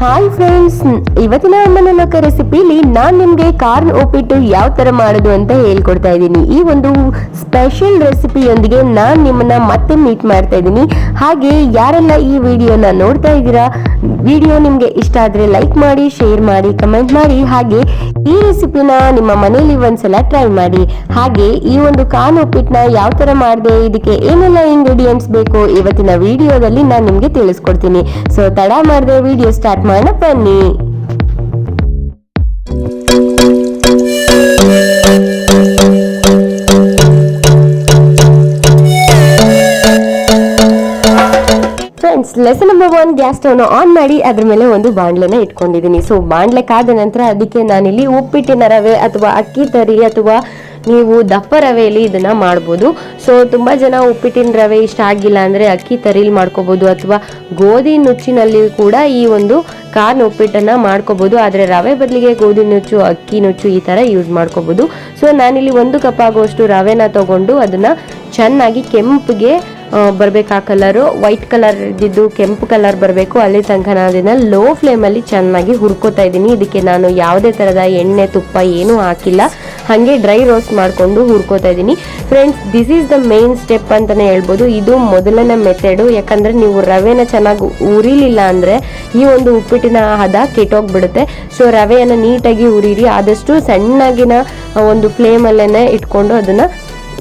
Hi friends, ಇವತ್ತಿನ ಅಮ್ಮನ ರೆಸಿಪಿಲಿ ನಾನು ನಿಮಗೆ ಕಾರ್ನ್ ಉಪ್ಪಿಟ್ಟು ಯಾವ ತರ ಮಾಡೋದು ಅಂತ ಹೇಳ್ಕೊಡ್ತಾ ಇದ್ದೀನಿ. ಈ ಒಂದು ಸ್ಪೆಷಲ್ ರೆಸಿಪಿಯೊಂದಿಗೆ ನಾನು ನಿಮ್ಮನ್ನ ಮತ್ತೆ ಮೀಟ್ ಮಾಡ್ತಾ ಇದ್ದೀನಿ. ಹಾಗೆ ಯಾರೆಲ್ಲ ಈ ವಿಡಿಯೋನ ನೋಡ್ತಾ ಇದ್ದೀರಾ, ವಿಡಿಯೋ ನಿಮ್ಗೆ ಇಷ್ಟ ಆದ್ರೆ ಲೈಕ್ ಮಾಡಿ, ಶೇರ್ ಮಾಡಿ, ಕಮೆಂಟ್ ಮಾಡಿ. ಹಾಗೆ ಈ ರೆಸಿಪಿನ ನಿಮ್ಮ ಮನೆಯಲ್ಲಿ ಒಂದ್ಸಲ ಟ್ರೈ ಮಾಡಿ. ಹಾಗೆ ಈ ಒಂದು ಕಾರ್ನ್ ಉಪ್ಪಿಟ್ಟನ್ನ ಯಾವ ತರ ಮಾಡಿದೆ, ಇದಕ್ಕೆ ಏನೆಲ್ಲ ಇಂಗ್ರೀಡಿಯೆಂಟ್ಸ್ ಬೇಕು ಇವತ್ತಿನ ವಿಡಿಯೋದಲ್ಲಿ ನಾನು ನಿಮ್ಗೆ ತಿಳಿಸ್ಕೊಡ್ತೀನಿ. ಸೊ ತಡ ಮಾಡದೆ ವಿಡಿಯೋ ಸ್ಟಾರ್ಟ್ ಮಾಡೋಣ ಬನ್ನಿ. ಫ್ರೆಂಡ್ಸ್, ಲೆಸನ್ ನಂಬರ್ 1, ಗ್ಯಾಸ್ ಸ್ಟವ್ನ ಆನ್ ಮಾಡಿ ಅದ್ರ ಮೇಲೆ ಒಂದು ಬಾಂಡ್ಲೆನ ಇಟ್ಕೊಂಡಿದ್ದೀನಿ. ಸೊ ಬಾಂಡ್ಲೆ ಕಾದ ನಂತರ ಅದಕ್ಕೆ ನಾನಿಲ್ಲಿ ಉಪ್ಪಿಟ್ಟಿನ ರವೆ ಅಥವಾ ಅಕ್ಕಿ ತರಿ ಅಥವಾ ನೀವು ದಪ್ಪ ರವೆಯಲ್ಲಿ ಇದನ್ನ ಮಾಡ್ಬೋದು. ಸೊ ತುಂಬಾ ಜನ ಉಪ್ಪಿಟ್ಟಿನ ರವೆ ಇಷ್ಟ ಆಗಿಲ್ಲ ಅಂದ್ರೆ ಅಕ್ಕಿ ತರಿಲಿ ಮಾಡ್ಕೋಬಹುದು ಅಥವಾ ಗೋಧಿ ನುಚ್ಚಿನಲ್ಲಿ ಕೂಡ ಈ ಒಂದು ಕಾರ್ನ್ ಉಪ್ಪಿಟ್ಟನ್ನ ಮಾಡ್ಕೋಬಹುದು. ಆದ್ರೆ ರವೆ ಬದಲಿಗೆ ಗೋಧಿ ನುಚ್ಚು, ಅಕ್ಕಿ ನುಚ್ಚು ಈ ತರ ಯೂಸ್ ಮಾಡ್ಕೋಬಹುದು. ಸೊ ನಾನಿಲ್ಲಿ 1 ಕಪ್ ಆಗುವಷ್ಟು ರವೆನ ತಗೊಂಡು ಅದನ್ನ ಚೆನ್ನಾಗಿ ಕೆಂಪಿಗೆ ಬರ್ಬೇಕು. ಆ ಕಲರು ವೈಟ್ ಕಲರ್ ಇದ್ದಿದ್ದು ಕೆಂಪು ಕಲರ್ ಬರಬೇಕು. ಅಲ್ಲಿ ತನಕ ನಾನು ಅದನ್ನ ಲೋ ಫ್ಲೇಮ್ ಅಲ್ಲಿ ಚೆನ್ನಾಗಿ ಹುರ್ಕೋತಾ ಇದ್ದೀನಿ. ಇದಕ್ಕೆ ನಾನು ಯಾವುದೇ ತರದ ಎಣ್ಣೆ ತುಪ್ಪ ಏನೂ ಹಾಕಿಲ್ಲ, ಹಾಗೆ ಡ್ರೈ ರೋಸ್ಟ್ ಮಾಡ್ಕೊಂಡು ಹುರ್ಕೋತಾ ಇದ್ದೀನಿ. Friends, this is the main step ಅಂತಾನೆ ಹೇಳ್ಬೋದು. ಇದು ಮೊದಲನೇ ಮೆಥಡು. ಯಾಕಂದ್ರೆ ನೀವು ರವೆನ ಚೆನ್ನಾಗಿ ಉರಿಲಿಲ್ಲ ಅಂದ್ರೆ ಈ ಒಂದು ಉಪ್ಪಿಟ್ಟಿನ ಹದ ಕೆಟ್ಟೋಗ್ಬಿಡುತ್ತೆ. ಸೊ ರವೆಯನ್ನ ನೀಟಾಗಿ ಉರಿರಿ, ಆದಷ್ಟು ಸಣ್ಣಗಿನ ಒಂದು ಫ್ಲೇಮ್ ಅಲ್ಲೇನೆ ಇಟ್ಕೊಂಡು ಅದನ್ನ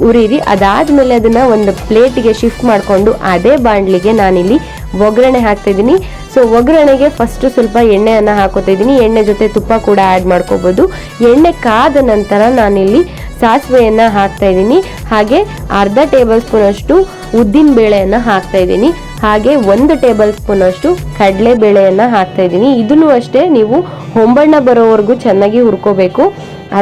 ಉರಿರಿ. ಅದಾದ್ಮೇಲೆ ಅದನ್ನ ಒಂದು ಪ್ಲೇಟಿಗೆ ಶಿಫ್ಟ್ ಮಾಡ್ಕೊಂಡು ಅದೇ ಬಾಂಡ್ಲಿಗೆ ನಾನಿಲ್ಲಿ ಒಗ್ಗರಣೆ ಹಾಕ್ತಾ ಇದ್ದೀನಿ. ಸೊ ಒಗ್ಗರಣೆಗೆ ಫಸ್ಟ್ ಸ್ವಲ್ಪ ಎಣ್ಣೆಯನ್ನ ಹಾಕೋತಾ ಇದ್ದೀನಿ. ಎಣ್ಣೆ ಜೊತೆ ತುಪ್ಪ ಕೂಡ ಆ್ಯಡ್ ಮಾಡ್ಕೋಬಹುದು. ಎಣ್ಣೆ ಕಾದ ನಂತರ ನಾನಿಲ್ಲಿ ಸಾಸಿವೆಯನ್ನ ಹಾಕ್ತಾ ಇದ್ದೀನಿ. ಹಾಗೆ ಅರ್ಧ ಟೇಬಲ್ ಸ್ಪೂನ್ ಅಷ್ಟು ಉದ್ದಿನ ಬೇಳೆಯನ್ನ ಹಾಕ್ತಾ ಇದ್ದೀನಿ. ಹಾಗೆ 1 ಟೇಬಲ್ ಸ್ಪೂನ್ ಅಷ್ಟು ಕಡಲೆ ಬೇಳೆಯನ್ನ ಹಾಕ್ತಾ ಇದ್ದೀನಿ. ಇದನ್ನು ಅಷ್ಟೇ ನೀವು ಹೊಂಬಣ್ಣ ಬರೋವರೆಗೂ ಚೆನ್ನಾಗಿ ಹುರ್ಕೋಬೇಕು.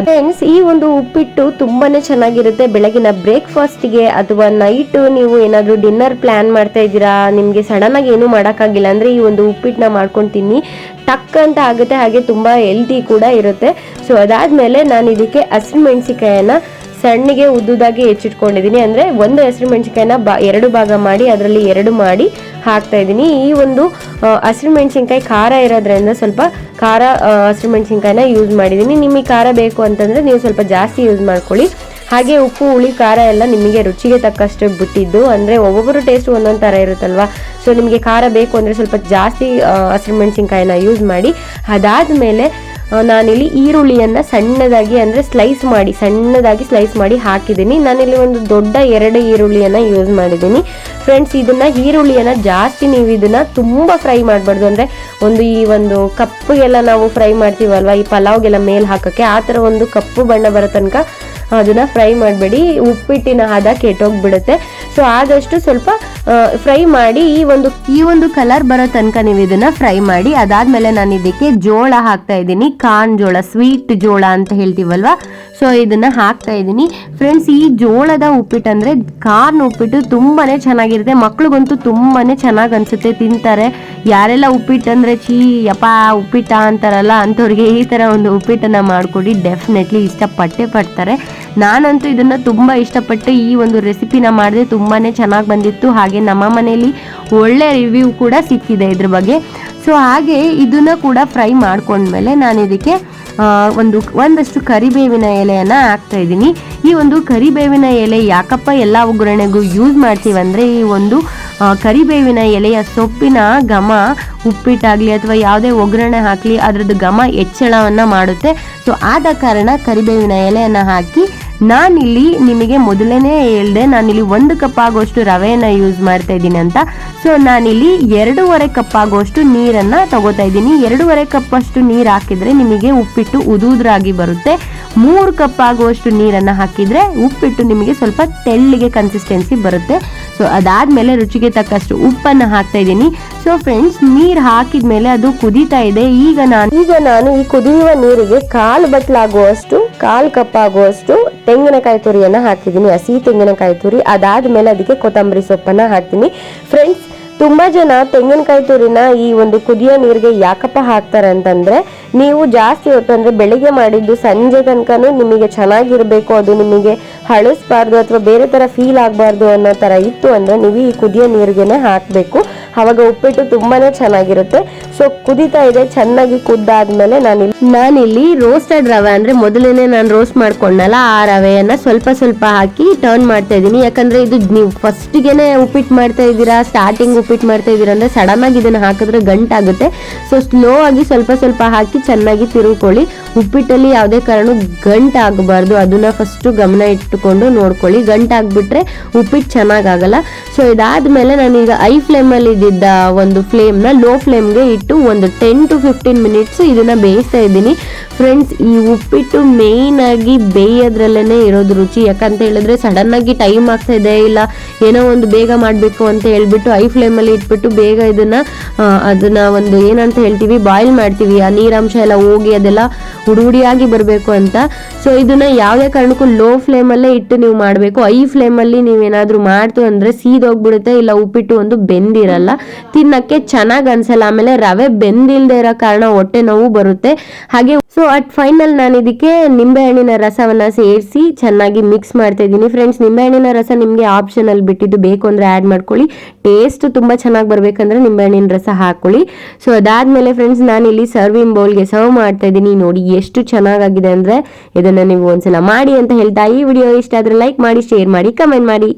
ಫ್ರೆಂಡ್ಸ್, ಈ ಒಂದು ಉಪ್ಪಿಟ್ಟು ತುಂಬಾನೇ ಚೆನ್ನಾಗಿರುತ್ತೆ. ಬೆಳಗಿನ ಬ್ರೇಕ್ಫಾಸ್ಟ್ಗೆ ಅಥವಾ ನೈಟ್ ನೀವು ಏನಾದ್ರು ಡಿನ್ನರ್ ಪ್ಲಾನ್ ಮಾಡ್ತಾ ಇದ್ದೀರಾ, ನಿಮ್ಗೆ ಸಡನ್ ಆಗಿ ಏನು ಮಾಡೋಕ್ಕಾಗಿಲ್ಲ ಅಂದ್ರೆ ಈ ಒಂದು ಉಪ್ಪಿಟ್ಟನ್ನ ಮಾಡ್ಕೊಂಡು ತಿನ್ನಿ, ಟಕ್ ಅಂತ ಆಗುತ್ತೆ. ಹಾಗೆ ತುಂಬಾ ಹೆಲ್ದಿ ಕೂಡ ಇರುತ್ತೆ. ಸೊ ಅದಾದ್ಮೇಲೆ ನಾನು ಇದಕ್ಕೆ ಹಸಿಮೆಣಸಿಕಾಯನ್ನ ಸಣ್ಣಗೆ ಉದ್ದುದಾಗಿ ಹೆಚ್ಚಿಟ್ಕೊಂಡಿದ್ದೀನಿ. ಅಂದ್ರೆ 1 ಹಸಿಮೆಣಸಿಕಾಯನ್ನ 2 ಭಾಗ ಮಾಡಿ ಅದರಲ್ಲಿ 2 ಮಾಡಿ ಹಾಕ್ತಾ ಇದ್ದೀನಿ. ಈ ಒಂದು ಹಸಿಮೆಣಸಿನ್ಕಾಯಿ ಖಾರ ಇರೋದ್ರಿಂದ ಸ್ವಲ್ಪ ಖಾರ ಹಸಿಮೆಣಸಿನ್ಕಾಯಿನ ಯೂಸ್ ಮಾಡಿದ್ದೀನಿ. ನಿಮಗೆ ಖಾರ ಬೇಕು ಅಂತಂದ್ರೆ ನೀವು ಸ್ವಲ್ಪ ಜಾಸ್ತಿ ಯೂಸ್ ಮಾಡ್ಕೊಳ್ಳಿ. ಹಾಗೆ ಉಪ್ಪು, ಹುಳಿ, ಖಾರ ಎಲ್ಲ ನಿಮಗೆ ರುಚಿಗೆ ತಕ್ಕಷ್ಟು ಬಿಟ್ಟಿದ್ದು. ಅಂದ್ರೆ ಒಬ್ಬೊಬ್ಬರು ಟೇಸ್ಟ್ ಒಂದೊಂದು ತರ ಇರುತ್ತಲ್ವಾ. ಸೊ ನಿಮಗೆ ಖಾರ ಬೇಕು ಅಂದ್ರೆ ಸ್ವಲ್ಪ ಜಾಸ್ತಿ ಹಸಿಮೆಣಸಿನ್ಕಾಯಿನ ಯೂಸ್ ಮಾಡಿ. ಅದಾದ್ಮೇಲೆ ನಾನಿಲ್ಲಿ ಈರುಳ್ಳಿಯನ್ನ ಸಣ್ಣದಾಗಿ ಅಂದ್ರೆ ಸಣ್ಣದಾಗಿ ಸ್ಲೈಸ್ ಮಾಡಿ ಹಾಕಿದ್ದೀನಿ. ನಾನಿಲ್ಲಿ ಒಂದು ದೊಡ್ಡ 2 ಈರುಳ್ಳಿಯನ್ನ ಯೂಸ್ ಮಾಡಿದ್ದೀನಿ. ಫ್ರೆಂಡ್ಸ್, ಇದನ್ನ ಈರುಳ್ಳಿಯನ್ನ ಜಾಸ್ತಿ ನೀವು ಇದನ್ನ ತುಂಬಾ ಫ್ರೈ ಮಾಡಬಾರ್ದು. ಅಂದ್ರೆ ಈ ಒಂದು ಕಪ್ಪುಗೆಲ್ಲ ನಾವು ಫ್ರೈ ಮಾಡ್ತೀವಲ್ವಾ, ಈ ಪಲಾವ್ಗೆಲ್ಲ ಮೇಲ್ ಹಾಕಕ್ಕೆ, ಆ ತರ ಒಂದು ಕಪ್ಪು ಬಣ್ಣ ಬರೋ ತನಕ ಅದನ್ನ ಫ್ರೈ ಮಾಡಬೇಡಿ. ಉಪ್ಪಿಟ್ಟಿನ ಹದ ಕೆಟ್ಟೋಗ್ಬಿಡುತ್ತೆ. ಸೊ ಆದಷ್ಟು ಸ್ವಲ್ಪ ಫ್ರೈ ಮಾಡಿ ಈ ಒಂದು ಕಲರ್ ಬರೋ ತನಕ ನೀವು ಇದನ್ನ ಫ್ರೈ ಮಾಡಿ. ಅದಾದ್ಮೇಲೆ ನಾನು ಇದಕ್ಕೆ ಜೋಳ ಹಾಕ್ತಾ ಇದ್ದೀನಿ. ಕಾರ್ನ್ ಜೋಳ, ಸ್ವೀಟ್ ಜೋಳ ಅಂತ ಹೇಳ್ತೀವಲ್ವಾ, ಸೊ ಇದನ್ನ ಹಾಕ್ತಾ ಇದ್ದೀನಿ. ಫ್ರೆಂಡ್ಸ್, ಈ ಜೋಳದ ಉಪ್ಪಿಟ್ಟು ಅಂದ್ರೆ ಕಾರ್ನ್ ಉಪ್ಪಿಟ್ಟು ತುಂಬಾನೇ ಚೆನ್ನಾಗಿರುತ್ತೆ. ಮಕ್ಳಿಗಂತೂ ತುಂಬಾನೇ ಚೆನ್ನಾಗಿ ಅನ್ಸುತ್ತೆ, ತಿಂತಾರೆ. ಯಾರೆಲ್ಲ ಉಪ್ಪಿಟ್ಟು ಅಂದ್ರೆ ಯಪ್ಪ ಉಪ್ಪಿಟ್ಟ ಅಂತಾರಲ್ಲ, ಅಂಥವ್ರಿಗೆ ಈ ತರ ಒಂದು ಉಪ್ಪಿಟ್ಟನ್ನ ಮಾಡ್ಕೊಡಿ, ಡೆಫಿನೆಟ್ಲಿ ಇಷ್ಟಪಟ್ಟೆ ಪಡ್ತಾರೆ. ನಾನಂತೂ ಇದನ್ನ ತುಂಬಾ ಇಷ್ಟಪಟ್ಟು ಈ ಒಂದು ರೆಸಿಪಿನ ಮಾಡಿದೆ. ತುಂಬಾನೇ ಚೆನ್ನಾಗಿ ಬಂದಿತ್ತು. ಹಾಗೆ ನಮ್ಮ ಮನೆಯಲ್ಲಿ ಒಳ್ಳೆ ರಿವ್ಯೂ ಕೂಡ ಸಿಕ್ಕಿದೆ ಇದ್ರ ಬಗ್ಗೆ. ಸೊ ಹಾಗೆ ಇದನ್ನ ಕೂಡ ಫ್ರೈ ಮಾಡ್ಕೊಂಡ್ಮೇಲೆ ನಾನು ಇದಕ್ಕೆ ಒಂದಷ್ಟು ಕರಿಬೇವಿನ ಎಲೆಯನ್ನ ಹಾಕ್ತಾ ಇದ್ದೀನಿ. ಈ ಒಂದು ಕರಿಬೇವಿನ ಎಲೆ ಯಾಕಪ್ಪ ಎಲ್ಲ ಒಗ್ಗರಣೆಗೂ ಯೂಸ್ ಮಾಡ್ತೀವಂದ್ರೆ, ಈ ಒಂದು ಕರಿಬೇವಿನ ಎಲೆಯ ಸೊಪ್ಪಿನ ಘಮ ಉಪ್ಪಿಟ್ಟಾಗ್ಲಿ ಅಥವಾ ಯಾವುದೇ ಒಗ್ಗರಣೆ ಹಾಕ್ಲಿ ಅದ್ರದ್ದು ಘಮ ಹೆಚ್ಚಳವನ್ನ ಮಾಡುತ್ತೆ. ಸೊ ಆದ ಕಾರಣ ಕರಿಬೇವಿನ ಎಲೆಯನ್ನ ಹಾಕಿ ನಾನಿಲ್ಲಿ ನಿಮಗೆ ಮೊದಲೇನೆ ಹೇಳ್ದೆ, ನಾನಿಲ್ಲಿ 1 ಕಪ್ ಆಗುವಷ್ಟು ರವೆಯನ್ನ ಯೂಸ್ ಮಾಡ್ತಾ ಇದ್ದೀನಿ ಅಂತ. ಸೊ ನಾನಿಲ್ಲಿ 2.5 ಕಪ್ ಆಗುವಷ್ಟು ನೀರನ್ನ ತಗೋತಾ ಇದ್ದೀನಿ. 2.5 ಕಪ್ ಅಷ್ಟು ನೀರು ಹಾಕಿದ್ರೆ ನಿಮಗೆ ಉಪ್ಪಿಟ್ಟು ಉದುರಾಗಿ ಬರುತ್ತೆ. 3 ಕಪ್ ಆಗುವಷ್ಟು ನೀರನ್ನ ಹಾಕಿದ್ರೆ ಉಪ್ಪಿಟ್ಟು ನಿಮಗೆ ಸ್ವಲ್ಪ ತೆಳ್ಳಿಗೆ ಕನ್ಸಿಸ್ಟೆನ್ಸಿ ಬರುತ್ತೆ. ಸೊ ಅದಾದ್ಮೇಲೆ ರುಚಿಗೆ ತಕ್ಕಷ್ಟು ಉಪ್ಪನ್ನ ಹಾಕ್ತಾ ಇದ್ದೀನಿ. ಸೊ ಫ್ರೆಂಡ್ಸ್, ನೀರ್ ಹಾಕಿದ್ಮೇಲೆ ಅದು ಕುದೀತಾ ಇದೆ. ಈಗ ನಾನು ಈ ಕುದಿಯುವ ನೀರಿಗೆ 1/4 ಕಪ್ ಆಗುವಷ್ಟು ತೆಂಗಿನಕಾಯಿ ತುರಿಯನ್ನ ಹಾಕಿದ್ದೀನಿ, ಹಸಿ ತೆಂಗಿನಕಾಯಿ ತುರಿ. ಅದಾದ್ಮೇಲೆ ಅದಕ್ಕೆ ಕೊತ್ತಂಬರಿ ಸೊಪ್ಪನ್ನ ಹಾಕ್ತೀನಿ. ಫ್ರೆಂಡ್ಸ್, ತುಂಬಾ ಜನ ತೆಂಗಿನಕಾಯಿ ತುರಿನ ಈ ಒಂದು ಕುದಿಯೋ ನೀರಿಗೆ ಯಾಕಪ್ಪ ಹಾಕ್ತಾರೆ ಅಂತಂದ್ರೆ, ನೀವು ಜಾಸ್ತಿ ಹೊತ್ತು ಅಂದ್ರೆ ಬೆಳಿಗ್ಗೆ ಮಾಡಿದ್ದು ಸಂಜೆ ತನಕನೂ ನಿಮಗೆ ಚೆನ್ನಾಗಿರ್ಬೇಕು, ಅದು ನಿಮಗೆ ಹಳಸ್ಬಾರ್ದು ಅಥವಾ ಬೇರೆ ತರ ಫೀಲ್ ಆಗಬಾರ್ದು ಅನ್ನೋ ತರ ಇತ್ತು ಅಂದ್ರೆ ನೀವು ಈ ಕುದಿಯೋ ನೀರಿಗೆನೆ ಹಾಕಬೇಕು. ಅವಾಗ ಉಪ್ಪಿಟ್ಟು ತುಂಬಾನೇ ಚೆನ್ನಾಗಿರುತ್ತೆ. ಸೊ ಕುದಿತಾ ಇದೆ, ಚೆನ್ನಾಗಿ ಕುದ್ದಾದ್ಮೇಲೆ ನಾನಿಲ್ಲಿ ರೋಸ್ಟೆಡ್ ರವೆ ಅಂದ್ರೆ ಮೊದಲೇನೆ ನಾನು ರೋಸ್ಟ್ ಮಾಡ್ಕೊಂಡಲ್ಲ ಆ ರವೆಯನ್ನ ಸ್ವಲ್ಪ ಸ್ವಲ್ಪ ಹಾಕಿ ಟರ್ನ್ ಮಾಡ್ತಾ ಇದ್ದೀನಿ. ಯಾಕಂದ್ರೆ ಇದು ನೀವು ಫಸ್ಟ್ಗೆನೆ ಉಪ್ಪಿಟ್ಟು ಮಾಡ್ತಾ ಇದ್ದೀರಾ, ಸ್ಟಾರ್ಟಿಂಗ್ ಉಪ್ಪಿಟ್ಟು ಮಾಡ್ತಾ ಇದ್ದೀರಾ ಅಂದ್ರೆ ಸಡನ್ ಆಗಿ ಇದನ್ನ ಹಾಕಿದ್ರೆ ಗಂಟಾಗುತ್ತೆ. ಸೊ ಸ್ಲೋ ಆಗಿ ಸ್ವಲ್ಪ ಸ್ವಲ್ಪ ಹಾಕಿ ಚೆನ್ನಾಗಿ ತಿರುಗಿಕೊಳ್ಳಿ. ಉಪ್ಪಿಟ್ಟಲ್ಲಿ ಯಾವುದೇ ಕಾರಣ ಗಂಟಾಗಬಾರ್ದು, ಅದನ್ನ ಫಸ್ಟ್ ಗಮನ ಇಟ್ಟುಕೊಂಡು ನೋಡ್ಕೊಳ್ಳಿ. ಗಂಟಾಗ್ಬಿಟ್ರೆ ಉಪ್ಪಿಟ್ಟು ಚೆನ್ನಾಗಾಗಲ್ಲ. ಸೊ ಇದಾದ್ಮೇಲೆ ನಾನೀಗ ಐ ಫ್ಲೇಮಲ್ಲಿ ಇದ್ದಿದ್ದ ಒಂದು ಫ್ಲೇಮ್ನ ಲೋ ಫ್ಲೇಮ್ಗೆ ಇಟ್ಟು ಒಂದು 10 to 15 ಮಿನಿಟ್ಸ್ ಇದನ್ನ ಬೇಯಿಸ್ತಾ ಇದ್ದೀನಿ. ಫ್ರೆಂಡ್ಸ್, ಈ ಉಪ್ಪಿಟ್ಟು ಮೇಯ್ನ್ ಆಗಿ ಬೇಯೋದ್ರಲ್ಲೇನೆ ಇರೋದು ರುಚಿ. ಯಾಕಂತ ಹೇಳಿದ್ರೆ ಸಡನ್ ಆಗಿ ಟೈಮ್ ಆಗ್ತಾ ಇದೆ, ಇಲ್ಲ ಏನೋ ಒಂದು ಬೇಗ ಮಾಡಬೇಕು ಅಂತ ಹೇಳ್ಬಿಟ್ಟು ಐ ಫ್ಲೇಮಲ್ಲಿ ಇಟ್ಬಿಟ್ಟು ಬೇಗ ಅದನ್ನ ಒಂದು ಏನಂತ ಹೇಳ್ತೀವಿ ಬಾಯ್ಲ್ ಮಾಡ್ತೀವಿ, ಆ ನೀರಾಂಶ ಎಲ್ಲ ಹೋಗಿ ಅದೆಲ್ಲ ಹುಡುಗುಡಿಯಾಗಿ ಬರಬೇಕು ಅಂತ. ಸೊ ಇದನ್ನ ಯಾವುದೇ ಕಾರಣಕ್ಕೂ ಲೋ ಫ್ಲೇಮಲ್ಲೇ ಇಟ್ಟು ನೀವು ಮಾಡಬೇಕು. ಐ ಫ್ಲೇಮಲ್ಲಿ ನೀವೇನಾದ್ರೂ ಮಾಡ್ತು ಅಂದ್ರೆ ಸೀದೋಗ್ಬಿಡುತ್ತೆ, ಇಲ್ಲ ಉಪ್ಪಿಟ್ಟು ಒಂದು ಬೆಂದಿರಲ್ಲ, ತಿನ್ನಕ್ಕೆ ಚೆನ್ನಾಗಿ ಅನ್ಸಲ್ಲ. ಆಮೇಲೆ ರವೆ ಬೆಂದಿಲ್ದೇ ಇರೋ ಕಾರಣ ಹೊಟ್ಟೆ ನೋವು ಬರುತ್ತೆ. ಹಾಗೆ ಸೊ ಅಟ್ ಫೈನಲ್ ನಾನು ಇದಕ್ಕೆ ನಿಂಬೆಹಣ್ಣಿನ ರಸವನ್ನ ಸೇರಿಸಿ ಚೆನ್ನಾಗಿ ಮಿಕ್ಸ್ ಮಾಡ್ತಾ ಇದ್ದೀನಿ. ಫ್ರೆಂಡ್ಸ್, ನಿಂಬೆಹಣ್ಣಿನ ರಸ ನಿಮಗೆ ಆಪ್ಷನಲ್ ಬಿಟ್ಟಿದ್ದು, ಬೇಕು ಅಂದ್ರೆ ಆ್ಯಡ್ ಮಾಡ್ಕೊಳ್ಳಿ. ಟೇಸ್ಟ್ ತುಂಬಾ ಚೆನ್ನಾಗಿ ಬರ್ಬೇಕಂದ್ರೆ ನಿಂಬೆಹಣ್ಣಿನ ರಸ ಹಾಕೊಳ್ಳಿ. ಸೊ ಅದಾದ್ಮೇಲೆ ಫ್ರೆಂಡ್ಸ್, ನಾನು ಇಲ್ಲಿ ಸರ್ವಿಂಗ್ ಬೌಲ್ಗೆ ಸರ್ವ್ ಮಾಡ್ತಾ ಇದ್ದೀನಿ. ನೋಡಿ ಎಷ್ಟು ಚೆನ್ನಾಗಿದೆ ಅಂದ್ರೆ ಇದನ್ನ ನೀವು ಒಂದ್ಸಲ ಮಾಡಿ ಅಂತ ಹೇಳ್ತಾ, ಈ ವಿಡಿಯೋ ಇಷ್ಟ ಆದ್ರೆ ಲೈಕ್ ಮಾಡಿ, ಶೇರ್ ಮಾಡಿ, ಕಮೆಂಟ್ ಮಾಡಿ.